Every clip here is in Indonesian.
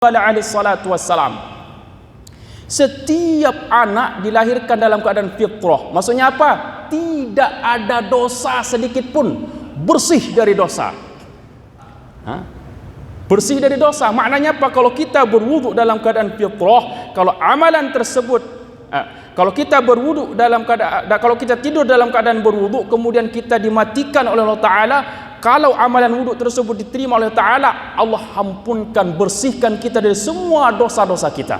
alaihi salatu wassalam. Setiap anak dilahirkan dalam keadaan fitrah. Maksudnya apa? Tidak ada dosa sedikit pun, bersih dari dosa. Bersih dari dosa. Maknanya apa? Kalau kita berwuduk dalam keadaan fitrah, kalau amalan tersebut, kalau kita berwuduk dalam keadaan, kalau kita tidur dalam keadaan berwuduk, kemudian kita dimatikan oleh Allah Taala, kalau amalan wuduk tersebut diterima oleh Ta'ala, Allah ampunkan, bersihkan kita dari semua dosa-dosa kita.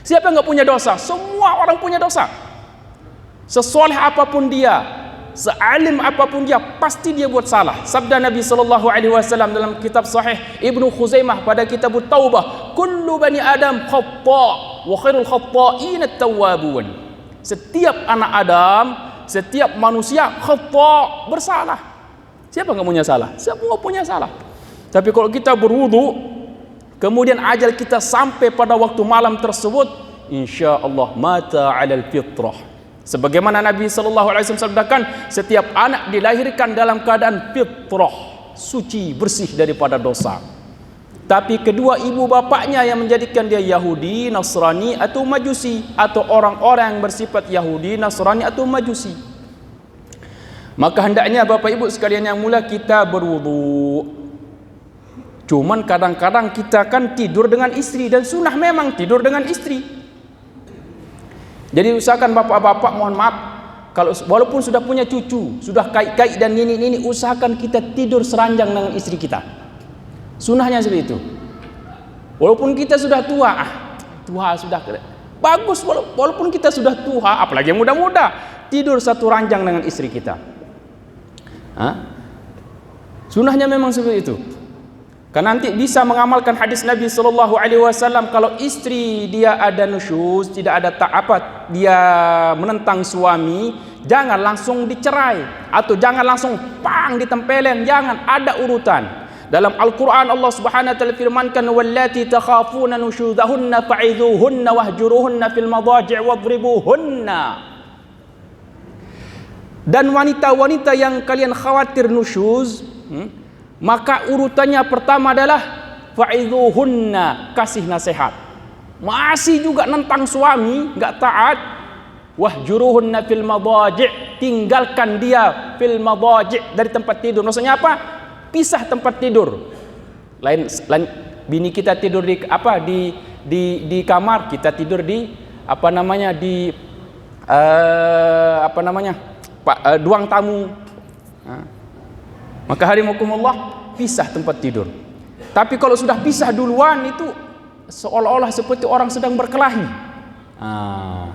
Siapa yang enggak punya dosa? Semua orang punya dosa. Sesoleh apapun dia, sealim apapun dia, pasti dia buat salah. Sabda Nabi SAW dalam kitab Sahih Ibnu Khuzaimah pada kitab Taubah, kullu bani Adam khata' wa khairul khata'in at-tawwabun. Setiap anak Adam, setiap manusia khata', bersalah. Siapa enggak punya salah? Siapa enggak punya salah? Tapi kalau kita berwudu, kemudian ajal kita sampai pada waktu malam tersebut, insya-Allah mata 'alal fitrah. Sebagaimana Nabi sallallahu alaihi wasallam sabdakan, setiap anak dilahirkan dalam keadaan fitrah, suci, bersih daripada dosa. Tapi kedua ibu bapaknya yang menjadikan dia Yahudi, Nasrani atau Majusi, atau orang-orang yang bersifat Yahudi, Nasrani atau Majusi, maka hendaknya Bapak Ibu sekalian yang mulia kita berwudu. Cuman kadang-kadang kita kan tidur dengan istri, dan sunnah memang tidur dengan istri. Jadi usahakan bapak-bapak, mohon maaf, kalau walaupun sudah punya cucu, sudah kait-kait dan nini-nini, usahakan kita tidur seranjang dengan istri kita. Sunnahnya seperti itu. Walaupun kita sudah tua, tua sudah bagus, walaupun kita sudah tua, apalagi yang muda-muda, tidur satu ranjang dengan istri kita. Sunnahnya memang seperti itu. Karena nanti bisa mengamalkan hadis Nabi SAW, kalau istri dia ada nusyuz, tidak ada dia menentang suami, jangan langsung dicerai, atau jangan langsung ditempelin, jangan, ada urutan. Dalam Al-Quran Allah Subhanahu wa ta'ala firmankan, wallati takhafuna nusyuzahunna fa'idhuhunna wahjuruhunna fil madaji' wadribuhunna. Dan wanita-wanita yang kalian khawatir nusyuz, maka urutannya pertama adalah fa'idhuhunna, kasih nasihat. Masih juga nentang suami, enggak taat, wahjuruhunna fil madaji', tinggalkan dia fil madaji', dari tempat tidur. Maksudnya apa? Pisah tempat tidur. Lain bini kita tidur di di kamar, kita tidur di ruang tamu. Maka harimakumullah, pisah tempat tidur. Tapi kalau sudah pisah duluan, itu seolah-olah seperti orang sedang berkelahi.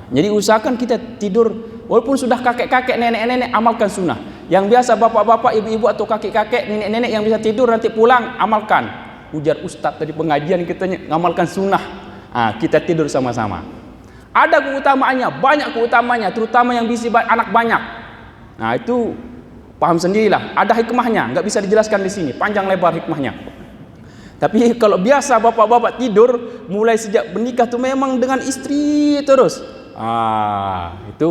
Jadi usahakan kita tidur, walaupun sudah kakek-kakek, nenek-nenek, amalkan sunnah. Yang biasa bapak-bapak, ibu-ibu atau kakek-kakek, nenek-nenek yang bisa tidur nanti pulang, amalkan. Ujar ustaz tadi pengajian kita, ngamalkan sunnah. Kita tidur sama-sama. Ada keutamaannya, banyak keutamaannya, terutama yang bisa anak banyak. Itu paham sendirilah, ada hikmahnya, nggak bisa dijelaskan di sini, panjang lebar hikmahnya. Tapi kalau biasa bapak-bapak tidur mulai sejak menikah tuh memang dengan istri terus, itu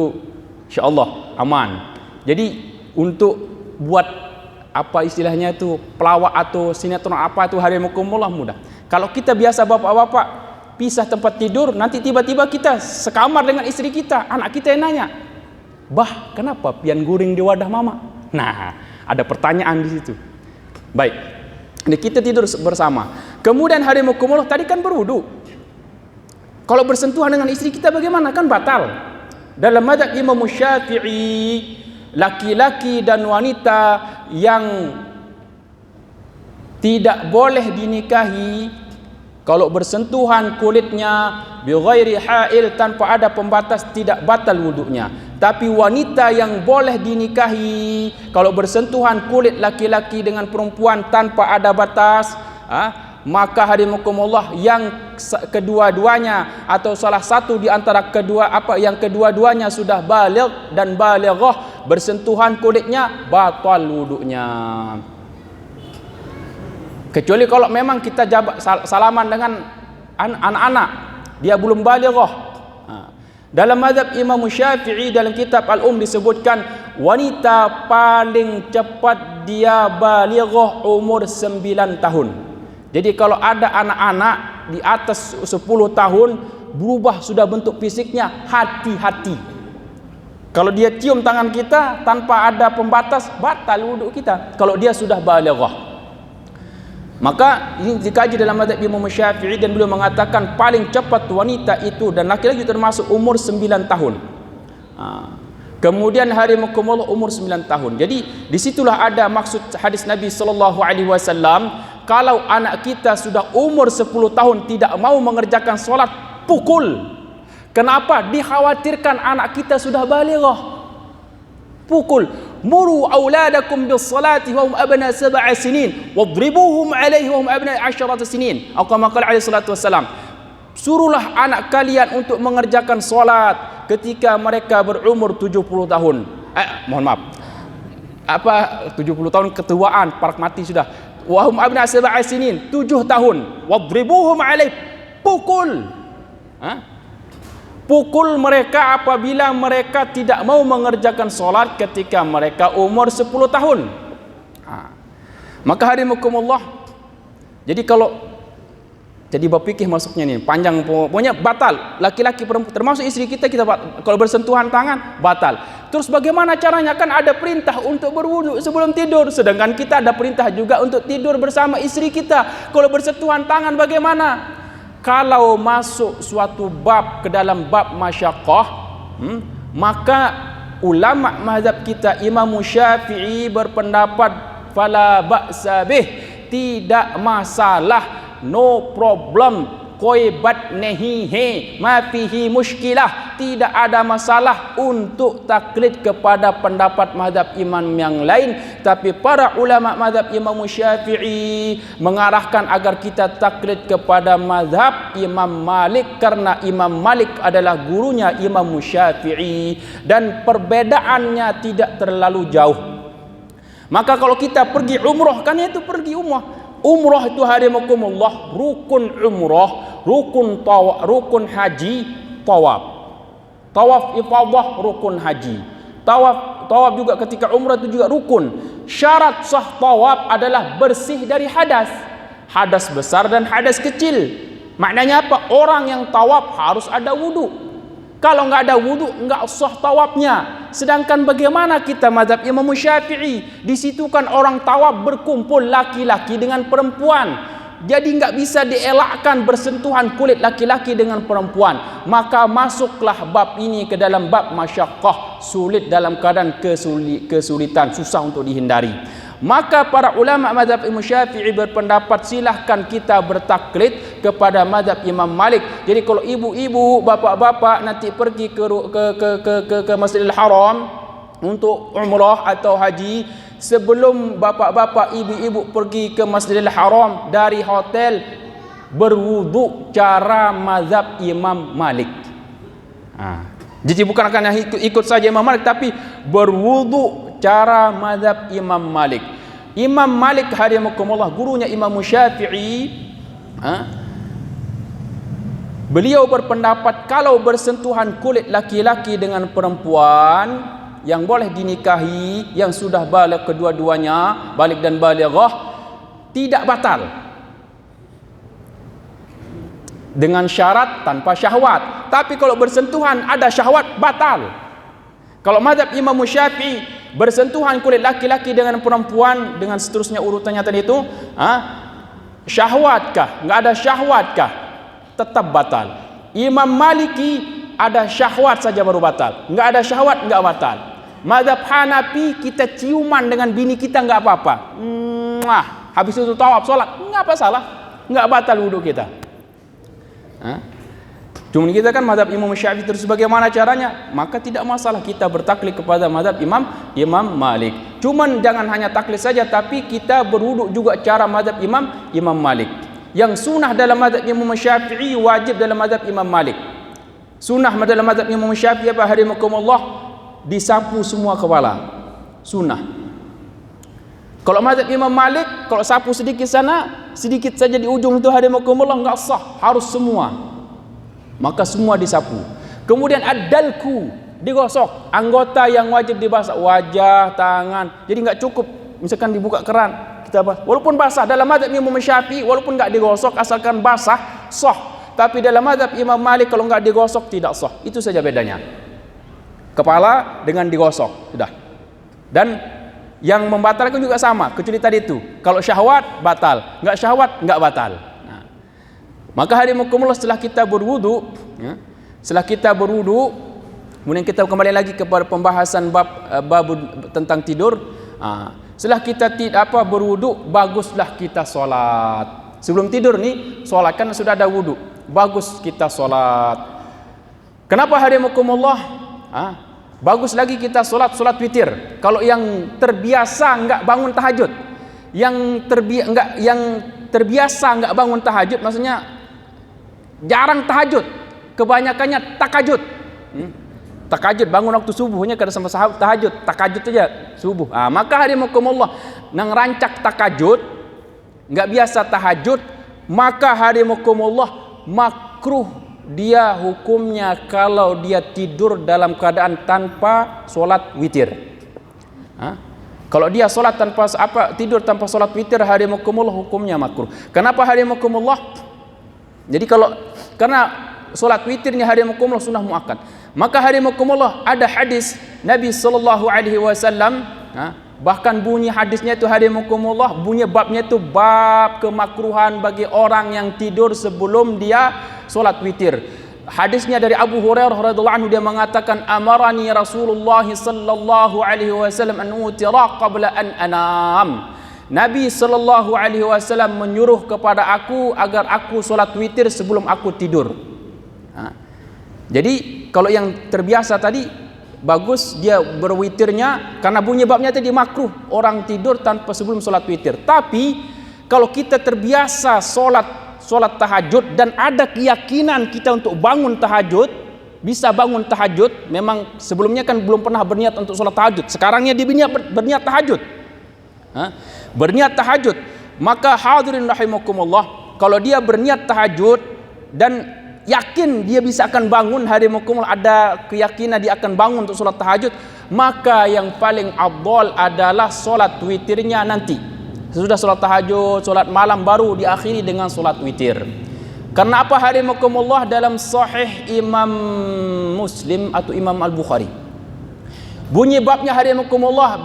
insyaallah aman. Jadi untuk buat apa istilahnya itu pelawak atau sinetron apa itu harimakumullah mudah. Kalau kita biasa bapak-bapak pisah tempat tidur, nanti tiba-tiba kita sekamar dengan istri kita, anak kita yang nanya, "Bah, kenapa pian guring di wadah mama?" Nah, ada pertanyaan di situ. Baik, ini kita tidur bersama. Kemudian harimakumullah, tadi kan berwudu. Kalau bersentuhan dengan istri kita bagaimana? Kan batal. Dalam mazhab Imam Syafi'i, laki-laki dan wanita yang tidak boleh dinikahi, kalau bersentuhan kulitnya bi ghairi hail, tanpa ada pembatas, tidak batal wudunya. Tapi wanita yang boleh dinikahi, kalau bersentuhan kulit laki-laki dengan perempuan tanpa ada batas, maka harimakumullah, yang kedua-duanya atau salah satu di antara kedua-duanya sudah baligh dan balighah, bersentuhan kulitnya, batal wudunya. Kecuali kalau memang kita salaman dengan anak-anak, dia belum balighah. Dalam mazhab Imam Syafi'i, dalam kitab disebutkan wanita paling cepat dia balighah umur 9 tahun. Jadi kalau ada anak-anak di atas 10 tahun berubah sudah bentuk fisiknya, hati-hati. Kalau dia cium tangan kita tanpa ada pembatas, batal wuduk kita kalau dia sudah balighah. Maka ini dikaji dalam mazhab Imam Syafi'i, dan beliau mengatakan paling cepat wanita itu dan laki-laki termasuk umur 9 tahun. Kemudian harimakumullah umur 9 tahun. Jadi disitulah ada maksud hadis Nabi SAW, kalau anak kita sudah umur 10 tahun tidak mau mengerjakan solat, pukul. Kenapa? Dikhawatirkan anak kita sudah balighah. Pukul. Muru auladakum bis salati wa hum abna 7 sinin wadribuhum alaihi wa hum abna 10 sinin. Atau kama qala alaihi salatu wassalam. Suruhlah anak kalian untuk mengerjakan solat ketika mereka berumur 70 tahun. Mohon maaf. 70 tahun ketuaan, parak mati sudah. Wa hum abna 7 sinin, 7 tahun. Wadribuhum alaihi. Pukul. Pukul mereka apabila mereka tidak mau mengerjakan solat ketika mereka umur 10 tahun. Maka harimakumullah, jadi kalau jadi berfikih masuknya nih panjang, pokoknya batal. Laki-laki termasuk istri kita kalau bersentuhan tangan batal. Terus bagaimana caranya? Kan ada perintah untuk berwudu sebelum tidur, sedangkan kita ada perintah juga untuk tidur bersama istri kita. Kalau bersentuhan tangan bagaimana? Kalau masuk suatu bab ke dalam bab masyaqqah, maka ulama mazhab kita Imam Syafi'i berpendapat fala ba'sa bih, tidak masalah, no problem, qoibat nehihe ma fihi mushkilah, tidak ada masalah untuk taklid kepada pendapat mazhab imam yang lain. Tapi para ulama mazhab Imam Syafi'i mengarahkan agar kita taklid kepada mazhab Imam Malik, karena Imam Malik adalah gurunya Imam Syafi'i dan perbedaannya tidak terlalu jauh. Maka kalau kita pergi umrah, kan itu pergi umrah itu harimakumullah, rukun umrah, rukun haji, tawaf ifadah, rukun haji, tawaf juga ketika umrah itu juga rukun. Syarat sah tawaf adalah bersih dari hadas besar dan hadas kecil. Maknanya apa? Orang yang tawaf harus ada wudu. Kalau nggak ada wudu, nggak sah tawafnya. Sedangkan bagaimana kita mazhab Imam Syafi'i? Di situ kan orang tawaf berkumpul laki-laki dengan perempuan. Jadi nggak bisa dielakkan bersentuhan kulit laki-laki dengan perempuan. Maka masuklah bab ini ke dalam bab masyaqqah, sulit dalam keadaan kesulitan, susah untuk dihindari. Maka para ulama mazhab Imam Syafi'i berpendapat silahkan kita bertaklid kepada mazhab Imam Malik. Jadi kalau ibu-ibu, bapak-bapak nanti pergi ke Masjidil Haram untuk umrah atau haji, sebelum bapak-bapak, ibu-ibu pergi ke Masjidil Haram dari hotel, berwudu cara mazhab Imam Malik. Jadi bukan akan ikut saja Imam Malik, tapi berwudu cara mazhab Imam Malik. Imam Malik harimakumullah, gurunya Imam Syafi'i, beliau berpendapat kalau bersentuhan kulit laki-laki dengan perempuan yang boleh dinikahi, yang sudah baligh kedua-duanya, baligh dan balighah, tidak batal. Dengan syarat tanpa syahwat. Tapi kalau bersentuhan ada syahwat, batal. Kalau mazhab Imam Syafi'i, bersentuhan kulit laki-laki dengan perempuan dengan seterusnya urutannya tadi itu, syahwatkah? Enggak ada syahwatkah? Tetap batal. Imam Maliki ada syahwat saja baru batal. Enggak ada syahwat enggak batal. Mazhab Hanafi, kita ciuman dengan bini kita enggak apa-apa. Habis itu tawaf salat, enggak apa salah. Enggak batal wudu kita. Cuma kita kan mazhab Imam Syafi'i, terus bagaimana caranya? Maka tidak masalah kita bertaklid kepada mazhab Imam Malik. Cuman jangan hanya taklid saja, tapi kita berwudu juga cara mazhab Imam Malik. Yang sunnah dalam mazhab Imam Syafi'i wajib dalam mazhab Imam Malik. Sunnah dalam mazhab Imam Syafi'i apa harimakumullah? Disapu semua kepala. Sunnah. Kalau mazhab Imam Malik, kalau sapu sedikit sana, sedikit saja di ujung itu harimakumullah, enggak sah, harus semua. Maka semua disapu. Kemudian ad-dalku, digosok. Anggota yang wajib dibasuh, wajah, tangan. Jadi enggak cukup misalkan dibuka keran, kita walaupun basah. Dalam mazhab Imam Syafi'i walaupun enggak digosok asalkan basah sah. Tapi dalam mazhab Imam Malik kalau enggak digosok tidak sah. Itu saja bedanya. Kepala dengan digosok sudah. Dan yang membatalkan juga sama, kecuali tadi itu. Kalau syahwat batal, enggak syahwat enggak batal. Nah, maka hadirin setelah kita berwudu, ya, setelah kita berwudu, kemudian kita kembali lagi kepada pembahasan bab tentang tidur. Setelah kita berwudu, baguslah kita solat. Sebelum tidur nih, solat kan sudah ada wudu. Bagus kita solat. Kenapa hadirin bagus lagi kita solat witir. Kalau yang terbiasa enggak bangun tahajud, yang terbiasa enggak bangun tahajud, maksudnya jarang tahajud, kebanyakannya takajud. Takajud bangun waktu subuhnya kada sama sahabat tahajud, takajud saja subuh. Maka hadirin nang rancak takajud, enggak biasa tahajud, maka hadirin makruh dia hukumnya kalau dia tidur dalam keadaan tanpa solat witir. Kalau dia solat tanpa tidur tanpa solat witir, hadirin hukumnya makruh. Kenapa hadirin? Jadi karena solat witirnya hadirin sunnah muakkad. Maka hadirin ada hadis Nabi sallallahu alaihi wasallam, bahkan bunyi hadisnya itu hadirin bunyi babnya itu bab kemakruhan bagi orang yang tidur sebelum dia solat witir. Hadisnya dari Abu Hurairah radhiyallahu anhu, dia mengatakan amarani Rasulullah sallallahu alaihi wasallam an utira qabla an anam. Nabi sallallahu alaihi wasallam menyuruh kepada aku agar aku solat witir sebelum aku tidur. Jadi kalau yang terbiasa tadi bagus dia berwitirnya, karena bunyi babnya tadi makruh orang tidur tanpa sebelum solat witir. Tapi kalau kita terbiasa solat tahajud dan ada keyakinan kita untuk bangun tahajud, bisa bangun tahajud, memang sebelumnya kan belum pernah berniat untuk solat tahajud, sekarangnya dia berniat tahajud, berniat tahajud, maka hadirin rahimakumullah, kalau dia berniat tahajud dan yakin dia bisa akan bangun, hadirin ada keyakinan dia akan bangun untuk solat tahajud, maka yang paling afdal adalah solat witirnya nanti. Sesudah solat tahajud, solat malam baru diakhiri dengan solat witir. Karena apa hadirin dalam sahih Imam Muslim atau Imam Al-Bukhari, bunyi babnya hadirin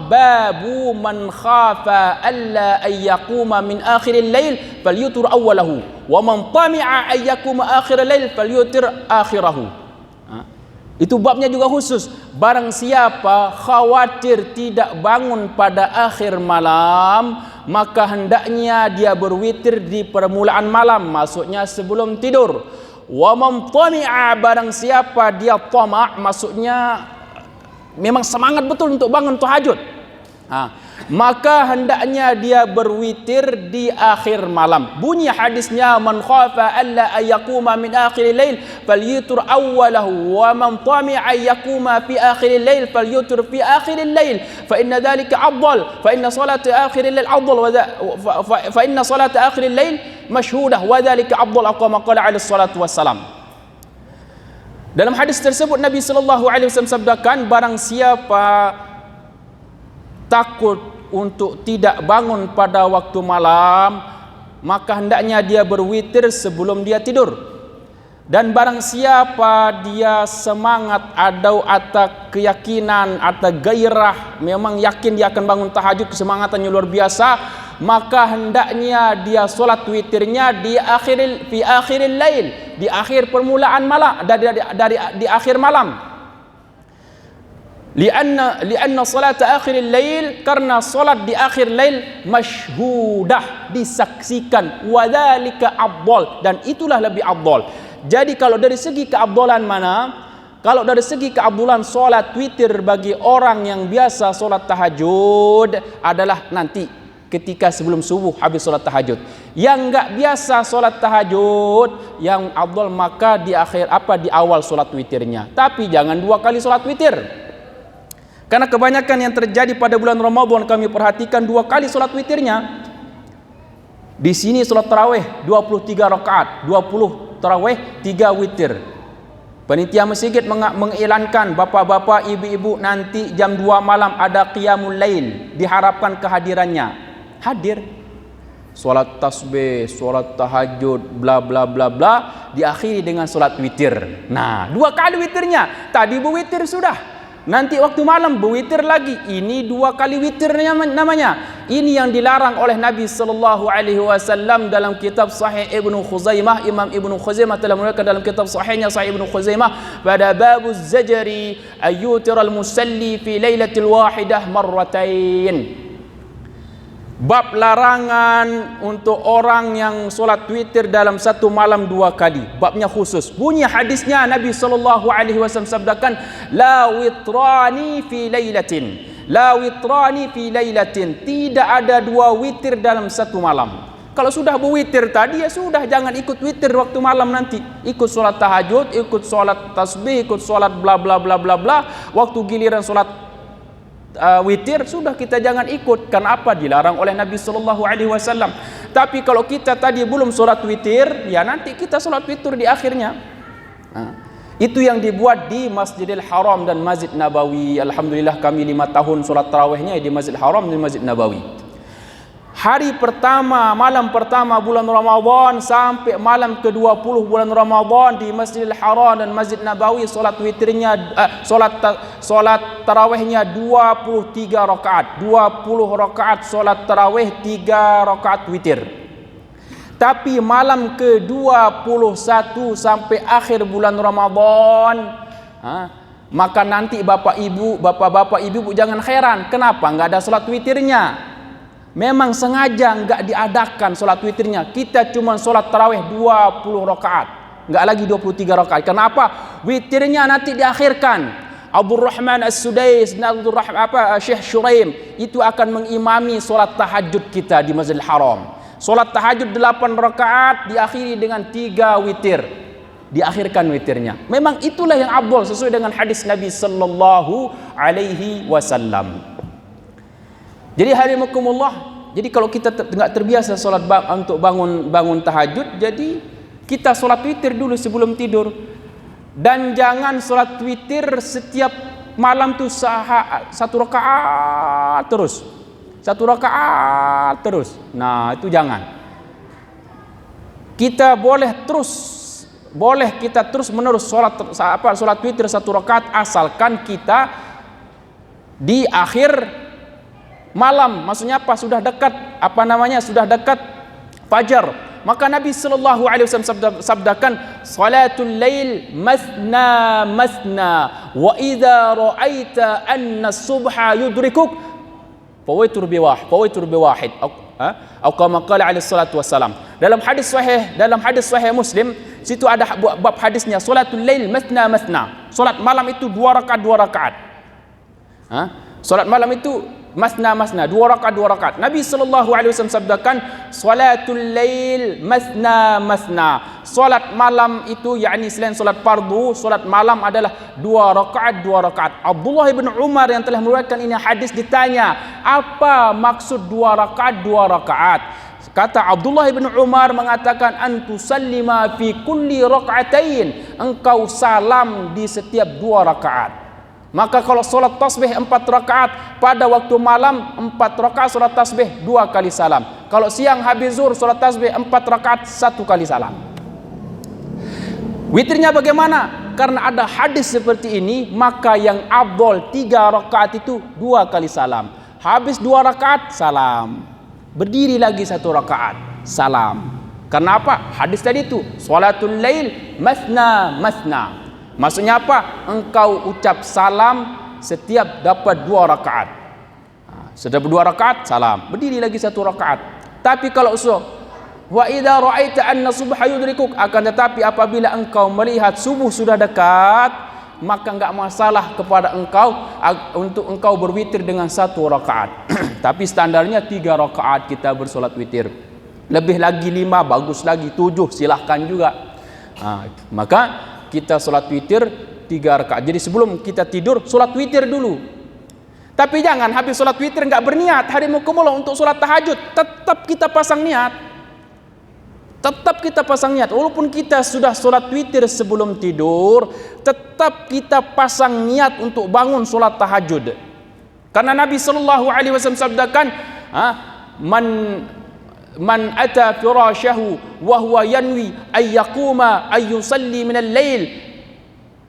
babu man khafa alla ayyakuma min akhiril lail falyutir awwalahu wa man tami'a ayyakuma akhiril lail falyutir akhirahu. Itu babnya juga khusus. Barang siapa khawatir tidak bangun pada akhir malam, maka hendaknya dia berwitir di permulaan malam, maksudnya sebelum tidur. Wa man tami'a, barang siapa dia tama', maksudnya memang semangat betul untuk bangun tahajud, maka hendaknya dia berwitir di akhir malam. Bunyi hadisnya man khafa alla ayyakuma min akhiril lail falyutir awwalahu wa man tami'a ayyakuma fi akhiril lail falyutir fi akhiril lail fa inna dhalika afdal fa inna salata akhiril lail afdal fa inna salata akhiril lail mashhudah wa dhalika afdal kama qala alaihi salatu wassalam. Dalam hadis tersebut Nabi sallallahu alaihi wasallam sabdakan, barang siapa takut untuk tidak bangun pada waktu malam, maka hendaknya dia berwitir sebelum dia tidur. Dan barang siapa dia semangat atau keyakinan atau gairah, memang yakin dia akan bangun tahajud, kesemangatannya luar biasa, maka hendaknya dia solat witirnya di akhiril lail, di akhir permulaan malam, di akhir malam. Lianna salat akhiril lail, karena salat di akhir lail masyhudah, disaksikan, wadzalika afdal, dan itulah lebih afdal. Jadi kalau dari segi keafdalan mana? Kalau dari segi keafdalan salat witir bagi orang yang biasa salat tahajud adalah nanti ketika sebelum subuh habis salat tahajud. Yang enggak biasa salat tahajud, yang afdal maka di awal salat witirnya. Tapi jangan 2 kali salat witir. Karena kebanyakan yang terjadi pada bulan Ramadan kami perhatikan 2 kali solat witirnya. Di sini solat tarawih 23 rakaat, 20 tarawih, 3 witir. Panitia masjid mengiklankan, bapak-bapak, ibu-ibu, nanti jam 2 malam ada qiyamul lail, diharapkan kehadirannya. hadir. Solat tasbih, solat tahajud, bla bla bla bla, diakhiri dengan solat witir. Nah, 2 kali witirnya. Tadi berwitir sudah. Nanti waktu malam berwitir lagi. Ini 2 kali witir namanya. Ini yang dilarang oleh Nabi sallallahu alaihi wasallam dalam kitab Sahih Ibnu Khuzaimah. Imam Ibnu Khuzaimah telah meriwayatkan dalam kitab sahihnya Sahih Ibnu Khuzaimah pada babuz zajri ayyutiral musalli fi lailatil wahidah marratain. Bab larangan untuk orang yang solat witir dalam satu malam 2 kali. Babnya khusus. Bunyi hadisnya Nabi sallallahu alaihi wasallam sabdakan, la witrani fi lailatin. La witrani fi lailatin. Tidak ada 2 witir dalam satu malam. Kalau sudah berwitir tadi, ya sudah, jangan ikut witir waktu malam nanti. Ikut solat tahajud, ikut solat tasbih, ikut solat bla bla bla bla bla. Waktu giliran solat witir sudah kita jangan ikut. Karena apa? Dilarang oleh Nabi sallallahu alaihi wasallam. Tapi kalau kita tadi belum solat witir, ya nanti kita solat witir di akhirnya. Itu yang dibuat di Masjidil Haram dan Masjid Nabawi. Alhamdulillah kami 5 tahun solat tarawihnya di Masjidil Haram dan Masjid Nabawi. Hari pertama, malam pertama bulan Ramadan sampai malam ke-20 bulan Ramadan di Masjidil Haram dan Masjid Nabawi, solat witirnya solat tarawihnya 23 rakaat. 20 rakaat solat tarawih, 3 rakaat witir. Tapi malam ke-21 sampai akhir bulan Ramadan, maka nanti bapak-bapak ibu jangan heran kenapa enggak ada solat witirnya. Memang sengaja enggak diadakan solat witirnya. Kita cuma solat tarawih 20 rakaat, enggak lagi 23 rakaat. Kenapa? Witirnya nanti diakhirkan. Abdul Rahman As-Sudais dan Syekh Shuraim itu akan mengimami solat tahajud kita di Masjidil Haram. Solat tahajud 8 rakaat diakhiri dengan 3 witir. Diakhirkan witirnya. Memang itulah yang afdal sesuai dengan hadis Nabi sallallahu alaihi wasallam. Jadi harimakumullah, jadi kalau kita enggak terbiasa solat untuk bangun tahajud, jadi kita solat witir dulu sebelum tidur. Dan jangan solat witir setiap malam tuh 1 rakaat terus. 1 rakaat terus. Nah, itu jangan. Kita boleh kita terus menerus solat witir 1 rakaat asalkan kita di akhir malam, maksudnya apa? Sudah dekat sudah dekat fajar. Maka Nabi sallallahu alaihi wasallam sabdakan, salatul lail masna masna wa idza ra'aita anna subha yudrikuk fawaitur biwahid atau kama qala alaihi salatu wassalam. Dalam hadis sahih Muslim, situ ada bab hadisnya, salatul lail masna masna. Salat malam itu 2 rakaat. Salat malam itu masna 2 rakaat. Nabi sallallahu alaihi wasallam sabdakan, salatul lail masna masna. Salat malam itu yakni selain salat fardu, salat malam adalah 2 rakaat. Abdullah bin Umar yang telah meriwayatkan ini hadis ditanya, apa maksud 2 rakaat? Kata Abdullah bin Umar mengatakan, antusallima fi kulli rakaatain, engkau salam di setiap 2 rakaat. Maka kalau solat tasbih 4 rakaat, pada waktu malam 4 rakaat solat tasbih 2 kali salam. Kalau siang habis zuhur solat tasbih 4 rakaat 1 kali salam. Witirnya bagaimana? Karena ada hadis seperti ini, maka yang afdal 3 rakaat itu 2 kali salam. Habis 2 rakaat salam. Berdiri lagi 1 rakaat salam. Karena apa? Hadis tadi itu, salatul lail masna masna. Maksudnya apa? Engkau ucap salam setiap dapat 2 rakaat. Setiap 2 rakaat salam, berdiri lagi 1 rakaat. Tapi kalau wa idza ra'aita anna subha yudrikuk, akan tetapi apabila engkau melihat subuh sudah dekat, maka enggak masalah kepada engkau untuk engkau berwitir dengan 1 rakaat. Tapi standarnya 3 rakaat kita bersolat witir. Lebih lagi 5 bagus lagi, 7 silahkan juga. Maka kita solat witir 3 rakaat. Jadi sebelum kita tidur solat witir dulu. Tapi jangan habis solat witir enggak berniat harimakumullah untuk solat tahajud. Tetap kita pasang niat. Walaupun kita sudah solat witir sebelum tidur, tetap kita pasang niat untuk bangun solat tahajud. Karena Nabi sallallahu alaihi wasallam sabdakan, man ata firashahu wa huwa yanwi ay yaquma ay yusalli min al-lail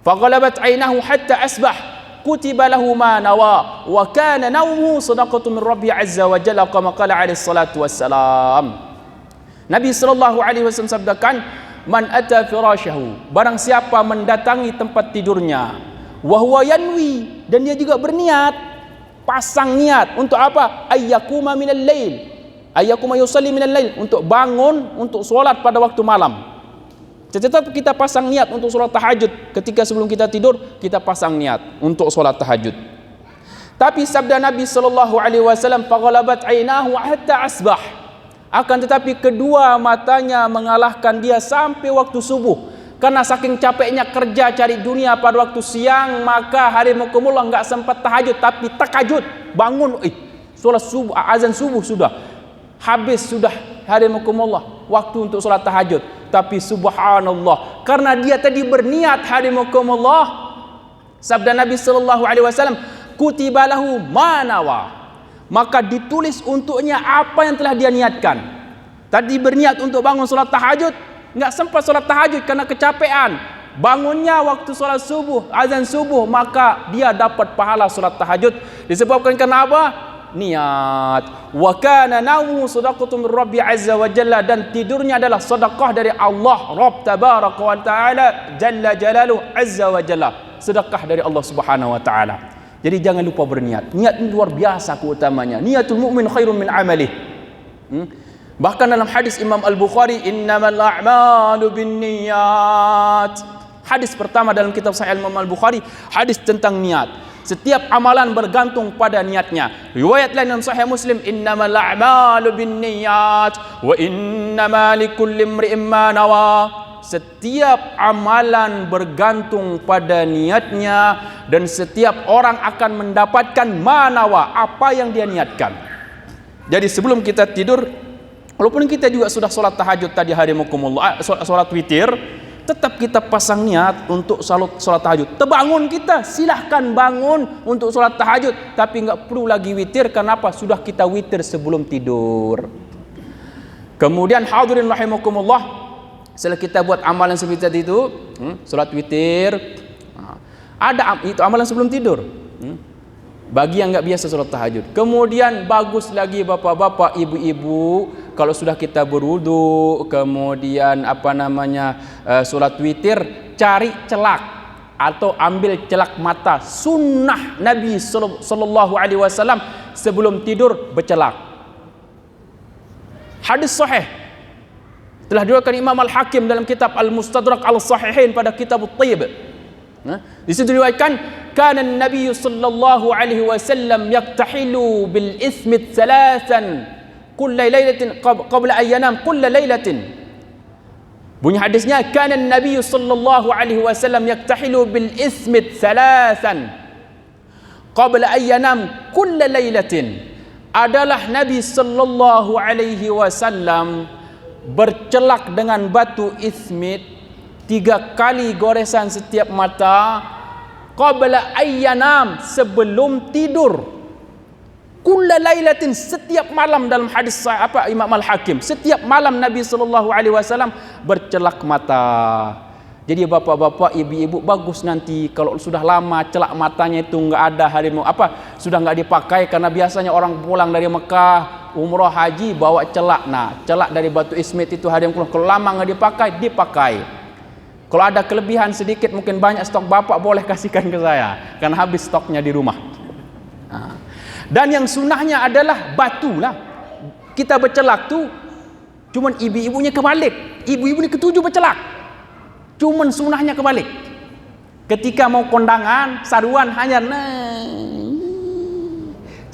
faghalabat 'aynahu hatta asbah kutiba lahu ma nawa wa kana nawmuhu sadaqatu min rabbi azza wa jalla kama qala alaihi salatu wassalam. Nabi sallallahu alaihi wasallam sabdakan, man ata firashahu, barang siapa mendatangi tempat tidurnya, wa huwa yanwi, dan dia juga berniat, pasang niat untuk apa? Ayyakuma minal lail, ayyakuma yusalli minal lail, untuk bangun untuk solat pada waktu malam. Tetap kita pasang niat untuk solat tahajud. Ketika sebelum kita tidur, kita pasang niat untuk solat tahajud. Tapi sabda Nabi sallallahu alaihi wasallam, faghalabat 'ainahu hatta asbah, akan tetapi kedua matanya mengalahkan dia sampai waktu subuh. Karena saking capeknya kerja cari dunia pada waktu siang, maka harimukumullah enggak sempat tahajud, tapi takajud, bangun, solat subuh, azan subuh sudah habis, sudah harimukumullah waktu untuk solat tahajud. Tapi subhanallah, karena dia tadi berniat harimukumullah, sabda Nabi sallallahu alaihi wasallam, kutiba lahu ma nawa, maka ditulis untuknya apa yang telah dia niatkan. Tadi berniat untuk bangun solat tahajud, enggak sempat solat tahajud karena kecapean. Bangunnya waktu solat subuh, azan subuh, maka dia dapat pahala solat tahajud. Disebabkan kenapa? Niat. Wa kana nawmu sadaqatu min rabbi azza wa jalla, dan tidurnya adalah sedekah dari Allah Rabb tabaraka wa taala jalla jalaluhu azza wa jalla, sedekah dari Allah subhanahu wa taala. Jadi jangan lupa berniat. Niat ini luar biasa keutamanya. Niatul mu'min khairun min amalih. Bahkan dalam hadis Imam Al-Bukhari, innamal a'malu binniyat. Hadis pertama dalam kitab Sahih Imam Al-Bukhari, hadis tentang niat. Setiap amalan bergantung pada niatnya. Riwayat lain dalam Sahih Muslim, innamal a'malu binniyat wa innama likulli imri'in ma nawa. Setiap amalan bergantung pada niatnya, dan setiap orang akan mendapatkan manawa, apa yang dia niatkan. Jadi sebelum kita tidur, walaupun kita juga sudah solat tahajud tadi harimukumullah, solat witir, tetap kita pasang niat untuk solat tahajud. Terbangun kita, silahkan bangun untuk solat tahajud, tapi enggak perlu lagi witir. Kenapa? Sudah kita witir sebelum tidur. Kemudian hadirin rahimakumullah, setelah kita buat amalan seperti tadi itu, solat witir, ada itu amalan sebelum tidur. Bagi yang enggak biasa solat tahajud. Kemudian bagus lagi bapak-bapak, ibu-ibu, kalau sudah kita berwudu, kemudian solat witir, cari celak atau ambil celak mata. Sunnah Nabi sallallahu alaihi wasallam sebelum tidur bercelak. Hadis sahih telah diriwayatkan Imam Al-Hakim dalam kitab Al-Mustadrak Al-Sahihain pada kitab At-Tayyib. Di situ diriwayatkan, kana an-nabiy sallallahu alaihi wasallam yaktahilu bil ismit thalathan kull lailatin qabla an yanam kull lailatin. Bunyi hadisnya, kana an-nabiy sallallahu alaihi wasallam yaktahilu bil ismit thalathan qabla an yanam kull lailatin. Adalah Nabi sallallahu alaihi wasallam bercelak dengan batu ismit 3 kali goresan setiap mata, qabla ayyanam, sebelum tidur, kulla lailatin, setiap malam. Dalam hadis Imam Al-Hakim, setiap malam Nabi sallallahu alaihi wasallam bercelak mata. Jadi bapak-bapak, ibu-ibu, bagus nanti kalau sudah lama celak matanya itu enggak ada sudah enggak dipakai, karena biasanya orang pulang dari Mekah umrah haji bawa celak. Nah, celak dari batu ismit itu kalau lama enggak dipakai. Kalau ada kelebihan sedikit, mungkin banyak stok bapak, boleh kasihkan ke saya, karena habis stoknya di rumah. Dan yang sunnahnya adalah batu lah. Kita bercelak tuh, cuman ibu-ibunya kebalik. Ibu-ibu ini ketujuh bercelak, cuman sunnahnya kebalik. Ketika mau kondangan, saruan hanya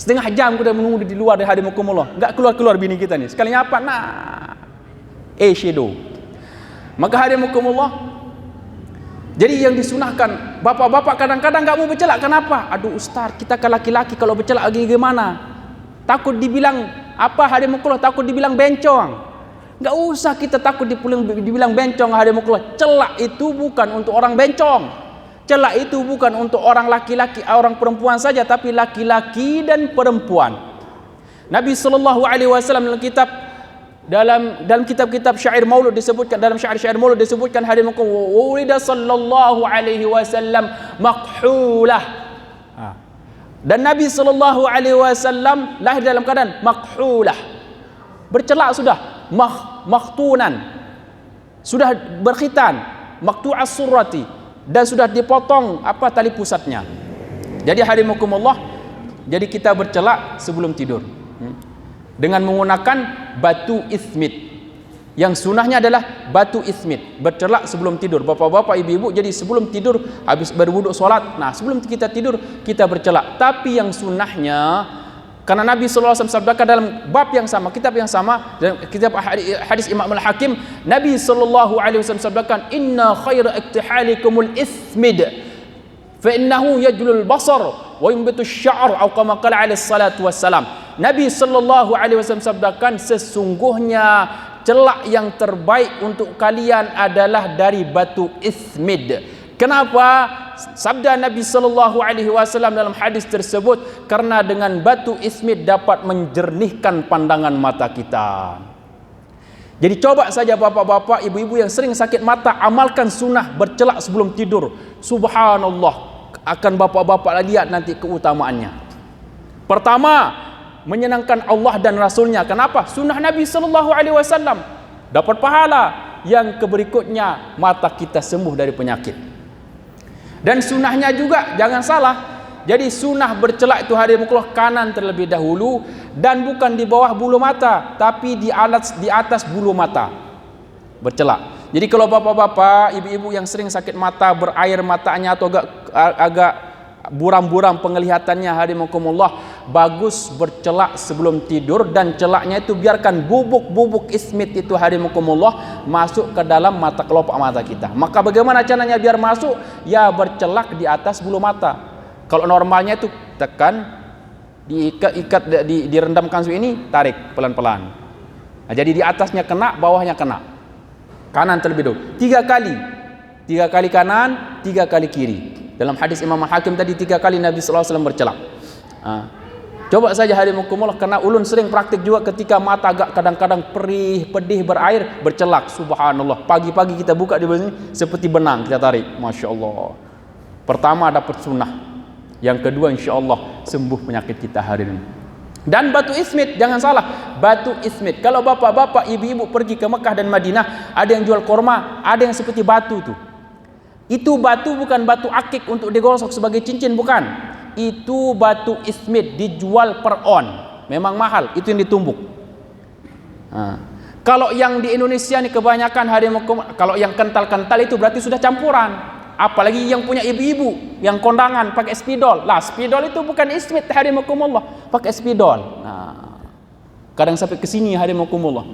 setengah jam kita menunggu di luar dari hadimukumullah, enggak keluar bini kita nih. Sekalinya apa? Shadow. Maka hadimukumullah, jadi yang disunahkan, bapak-bapak kadang-kadang enggak mau bercelak. Kenapa? Aduh Ustaz, kita kan laki-laki kalau bercelak lagi gimana? Takut dibilang hadimukumullah, takut dibilang bencong. Enggak usah kita takut dibilang bencong hadimukumullah. Celak itu bukan untuk orang bencong. Celak itu bukan untuk orang laki-laki, orang perempuan saja, tapi laki-laki dan perempuan. Nabi sallallahu alaihi wasallam dalam kitab-kitab syair maulud disebutkan, dalam syair-syair maulud disebutkan hadis wulida sallallahu alaihi wasallam maqhulah. Dan Nabi sallallahu alaihi wasallam lahir dalam keadaan maqhulah. Bercelak sudah, makhtunan. Sudah berkhitan, maqtu'as surrati, dan sudah dipotong tali pusatnya. Jadi hadimukumullah, jadi kita bercelak sebelum tidur dengan menggunakan batu ismit. Yang sunnahnya adalah batu ismit, bercelak sebelum tidur. Bapak-bapak, ibu-ibu, jadi sebelum tidur habis berwuduk solat, nah sebelum kita tidur kita bercelak. Tapi yang sunnahnya, karena Nabi sallallahu alaihi wasallam sabdakan dalam bab yang sama, kitab yang sama, dalam kitab hadis Imam Al-Hakim, Nabi sallallahu alaihi wasallam sabdakan, inna khaira iktihalikumul ismid fa innahu yajlul basar wa yumbitu asy-sya'r atau kama qala alaihi salatu wassalam. Nabi sallallahu alaihi wasallam sabdakan, sesungguhnya celak yang terbaik untuk kalian adalah dari batu ismid. Kenapa? Sabda Nabi sallallahu alaihi wasallam dalam hadis tersebut, karena dengan batu ismid dapat menjernihkan pandangan mata kita. Jadi coba saja bapak-bapak, ibu-ibu yang sering sakit mata, amalkan sunnah bercelak sebelum tidur. Subhanallah, akan bapak-bapak lihat nanti keutamaannya. Pertama, menyenangkan Allah dan Rasulnya. Kenapa? Sunnah Nabi sallallahu alaihi wasallam, dapat pahala. Yang berikutnya, mata kita sembuh dari penyakit. Dan sunnahnya juga jangan salah. Jadi sunnah bercelak itu hadimukumullah kanan terlebih dahulu, dan bukan di bawah bulu mata, tapi di atas bulu mata bercelak. Jadi kalau bapak-bapak, ibu-ibu yang sering sakit mata, berair matanya atau agak buram-buram penglihatannya hadimukumullah, bagus bercelak sebelum tidur, dan celaknya itu biarkan bubuk-bubuk ismit itu hadimukumullah masuk ke dalam mata, kelopak mata kita. Maka bagaimana caranya biar masuk? Ya bercelak di atas bulu mata. Kalau normalnya itu tekan, diikat, direndamkan ini, tarik pelan-pelan. Nah, jadi di atasnya kena, bawahnya kena. Kanan terlebih dahulu 3 kali. 3 kali kanan, 3 kali kiri. Dalam hadis Imam Al-Hakim tadi 3 kali Nabi sallallahu alaihi wasallam bercelak. Coba saja hadimukumullah, karena ulun sering praktik juga ketika mata agak kadang-kadang perih, pedih, berair, bercelak. Subhanallah, pagi-pagi kita buka di bawah sini seperti benang, kita tarik. Masya Allah. Pertama dapat sunnah, yang kedua insyaallah sembuh penyakit kita hari ini. Dan batu ismit, jangan salah, batu ismit. Kalau bapak-bapak, ibu-ibu pergi ke Mekah dan Madinah, ada yang jual korma, ada yang seperti batu tuh. Itu batu bukan batu akik untuk digosok sebagai cincin, bukan. Itu batu ismit, dijual per on. Memang mahal, itu yang ditumbuk. Kalau yang di Indonesia nih kebanyakan kalau yang kental-kental itu berarti sudah campuran. Apalagi yang punya ibu-ibu yang kondangan pakai spidol. Lah, spidol itu bukan ismit hadimukumullah, pakai spidol. Nah, kadang sampai ke sini hadimukumullah.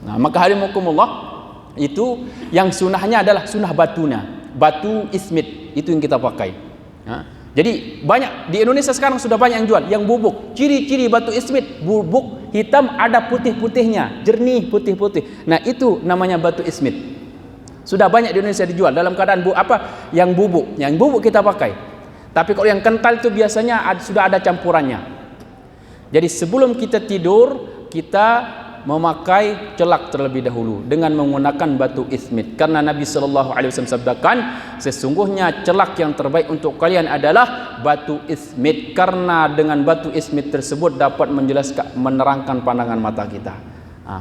Nah, maka hadimukumullah, itu yang sunnahnya adalah sunnah batunya, batu ismit, itu yang kita pakai. Jadi banyak di Indonesia sekarang sudah banyak yang jual yang bubuk. Ciri-ciri batu ismit, bubuk hitam, ada putih-putihnya, jernih putih-putih. Nah, itu namanya batu ismit. Sudah banyak di Indonesia dijual dalam keadaan yang bubuk. Yang bubuk kita pakai. Tapi kalau yang kental itu biasanya sudah ada campurannya. Jadi sebelum kita tidur, kita memakai celak terlebih dahulu dengan menggunakan batu ismit. Karena Nabi sallallahu alaihi wasallam sabdakan, sesungguhnya celak yang terbaik untuk kalian adalah batu ismit, karena dengan batu ismit tersebut dapat menjelaskan, menerangkan pandangan mata kita.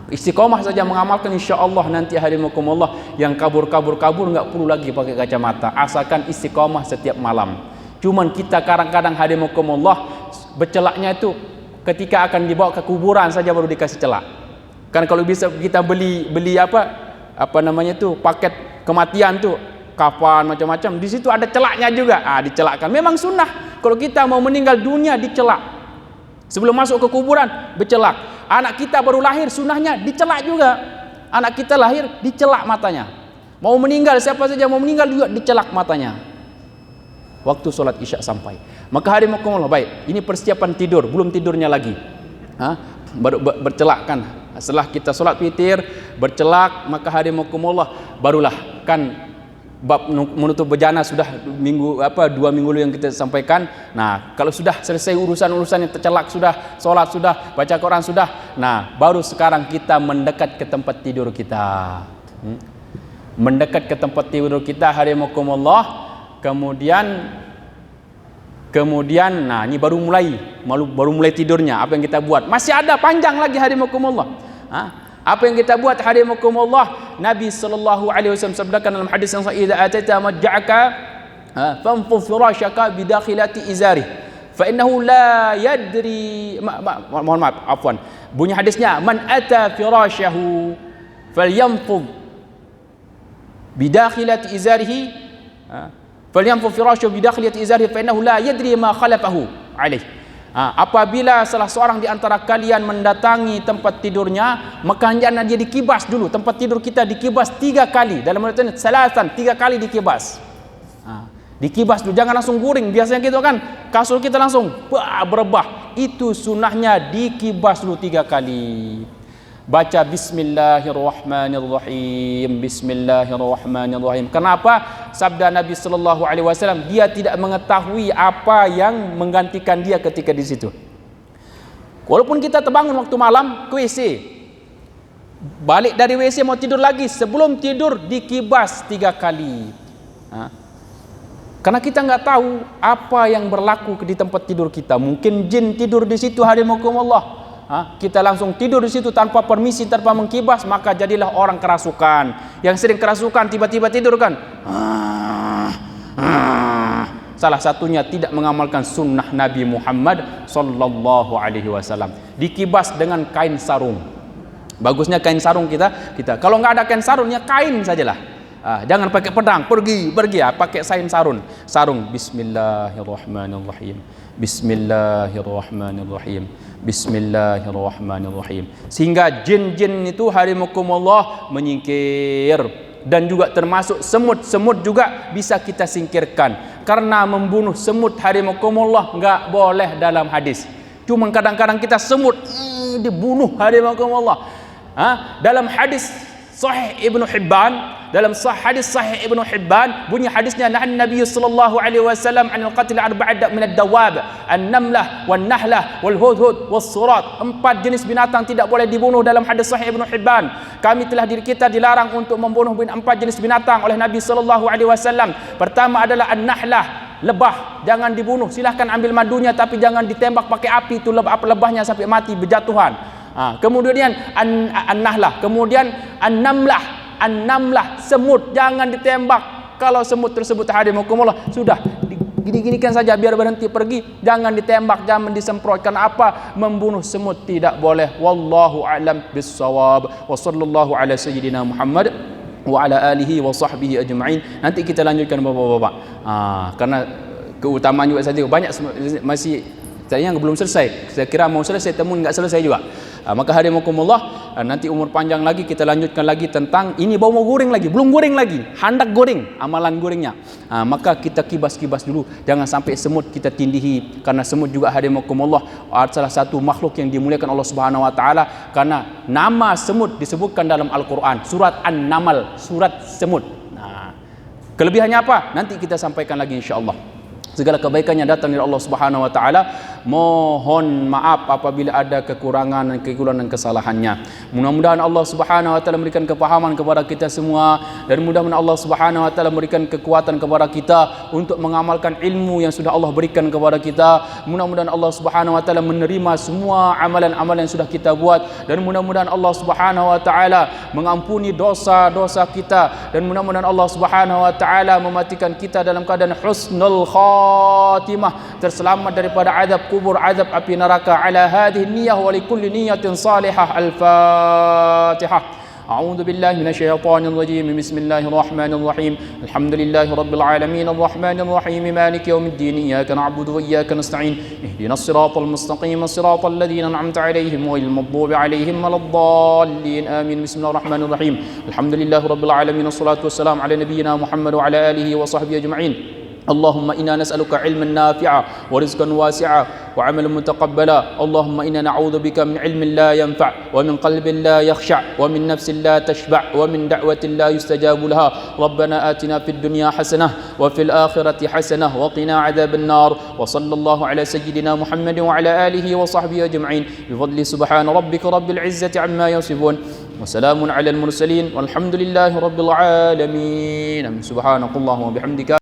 Istiqomah saja mengamalkan, insyaallah nanti hadimukumullah yang kabur nggak perlu lagi pakai kacamata, asalkan istiqomah setiap malam. Cuman kita kadang-kadang hadimukumullah bercelaknya itu ketika akan dibawa ke kuburan saja baru dikasih celak. Kan kalau bisa kita beli paket kematian tuh, kafan macam-macam, di situ ada celaknya juga. Dicelakkan. Memang sunnah kalau kita mau meninggal dunia dicelak. Sebelum masuk ke kuburan bercelak. Anak kita baru lahir, sunnahnya dicelak juga. Anak kita lahir dicelak matanya. Mau meninggal, siapa saja mau meninggal juga dicelak matanya. Waktu sholat isya sampai. Maka hadimukumullah, baik, ini persiapan tidur, belum tidurnya lagi. Baru bercelak kan. Setelah kita sholat witir, bercelak, maka hadimukumullah, barulah kan bab menutup bejana sudah dua minggu lalu yang kita sampaikan. Nah, kalau sudah selesai urusan-urusan yang tercelak, sudah solat, sudah baca Quran, sudah, nah baru sekarang kita mendekat ke tempat tidur kita. Mendekat ke tempat tidur kita, hadimakumullah. Kemudian nah ini baru mulai tidurnya. Apa yang kita buat? Masih ada panjang lagi, hadimakumullah. Apa yang kita buat, hadimakumullah? Nabi sallallahu alaihi wasallam sabdakan dalam hadis yang sahih, "Idza ataita maj'aka fanfudh firashaka bidakhilati izari fa innahu la yadri." Mohon maaf, afwan. Bunyi hadisnya, "Man ata firashahu falyanfudh bidakhilati izarihi falyanfudh firashahu bidakhilati izarihi fa innahu la yadri ma khalafahu alaih." Apabila salah seorang di antara kalian mendatangi tempat tidurnya, maka hendaknya dia dikibas dulu. Tempat tidur kita dikibas 3 kali. Dalam artian salasan, 3 kali dikibas. Dikibas dulu, jangan langsung guring. Biasanya gitu kan, kasur kita langsung berebah. Itu sunnahnya dikibas dulu 3 kali. Baca Bismillahirrahmanirrahim, Bismillahirrahmanirrahim. Kenapa? Sabda Nabi sallallahu alaihi wasallam, dia tidak mengetahui apa yang menggantikan dia ketika di situ. Walaupun kita terbangun waktu malam ke WC, balik dari WC mau tidur lagi, sebelum tidur dikibas 3 kali. Karena kita nggak tahu apa yang berlaku di tempat tidur kita. Mungkin jin tidur di situ, hadimakumullah. Kita langsung tidur di situ tanpa permisi, tanpa mengkibas, maka jadilah orang kerasukan. Yang sering kerasukan tiba-tiba tidur kan. Salah satunya tidak mengamalkan sunnah Nabi Muhammad sallallahu alaihi wasallam. Dikibas dengan kain sarung. Bagusnya kain sarung kita. Kalau nggak ada kain sarung, ya kain sajalah. Jangan pakai pedang, pergi pakai kain sarung. Bismillahirrahmanirrahim. Bismillahirrahmanirrahim. Bismillahirrahmanirrahim. Sehingga jin-jin itu, hadimakumullah, menyingkir. Dan juga termasuk semut juga bisa kita singkirkan. Karena membunuh semut, hadimakumullah, enggak boleh dalam hadis. Cuma kadang-kadang kita semut dibunuh, hadimakumullah. Dalam hadis Sahih Ibnu Hibban, hadis Sahih Ibnu Hibban, bunyi hadisnya, nahan Nabi sallallahu alaihi wasallam anil qatl arba'at min ad-dawab, an-namlah wan-nahlah wal-hudhud was-surat. 4 jenis binatang tidak boleh dibunuh dalam hadis Sahih Ibnu Hibban. Kita dilarang untuk membunuh 4 jenis binatang oleh Nabi sallallahu alaihi wasallam. Pertama adalah an-nahlah, lebah, jangan dibunuh. Silahkan ambil madunya, tapi jangan ditembak pakai api itu lebahnya sampai mati berjatuhan. Kemudian an-nahlah, kemudian an-namlah, semut, jangan ditembak. Kalau semut tersebut, hadimakumullah, sudah gini-ginikan saja biar berhenti pergi, jangan ditembak, jangan disemprot. Karena apa? Membunuh semut tidak boleh. Wallahu a'lam bissawab. Wa sallallahu ala sayyidina Muhammad wa ala alihi wa sahbihi ajma'in. Nanti kita lanjutkan bapak-bapak. Karena keutamaan juga saja banyak, masih saya belum selesai. Saya kira mau selesai, temun enggak selesai juga. Maka hadimakumullah, nanti umur panjang lagi kita lanjutkan lagi tentang ini. Mau goreng lagi, belum goreng lagi, handak goreng, amalan gorengnya. Maka kita kibas-kibas dulu, jangan sampai semut kita tindihi. Karena semut juga, hadimakumullah, salah satu makhluk yang dimuliakan Allah Subhanahu wa taala. Karena nama semut disebutkan dalam Al-Qur'an, surat An-Naml, surat semut. Kelebihannya apa? Nanti kita sampaikan lagi insyaallah. Segala kebaikannya datang dari Allah Subhanahu wa taala. Mohon maaf apabila ada kekurangan dan kesalahannya. Mudah-mudahan Allah Subhanahu wa taala memberikan kepahaman kepada kita semua, dan mudah-mudahan Allah Subhanahu wa taala memberikan kekuatan kepada kita untuk mengamalkan ilmu yang sudah Allah berikan kepada kita. Mudah-mudahan Allah Subhanahu wa taala menerima semua amalan-amalan yang sudah kita buat, dan mudah-mudahan Allah Subhanahu wa taala mengampuni dosa-dosa kita, dan mudah-mudahan Allah Subhanahu wa taala mematikan kita dalam keadaan husnul khatimah, terselamat daripada azab kubur, azab api neraka. Ala hadhihi niyyah wa likulli niyyatin salihah. Al-Fatihah. أعوذ بالله من الشيطان الرجيم. بسم الله الرحمن الرحيم. الحمد لله رب العالمين الرحمن الرحيم مالك يوم الدين إياك نعبد وإياك نستعين اهدنا الصراط المستقيم صراط الذين أنعمت عليهم غير المغضوب عليهم ولا الضالين آمين. بسم الله الرحمن الرحيم. الحمد لله رب العالمين والصلاة والسلام على نبينا محمد وعلى آله وصحبه أجمعين. اللهم إنا نسألك علما نافعا ورزقا واسعا وعملا متقبلا. اللهم إنا نعوذ بك من علم لا ينفع ومن قلب لا يخشع ومن نفس لا تشبع ومن دعوة لا يستجاب لها. ربنا آتنا في الدنيا حسنة وفي الآخرة حسنة وقنا عذاب النار. وصلى الله على سيدنا محمد وعلى آله وصحبه أجمعين بفضل سبحان ربك رب العزة عما يصفون وسلام على المرسلين والحمد لله رب العالمين. سبحانك اللهم وبحمدك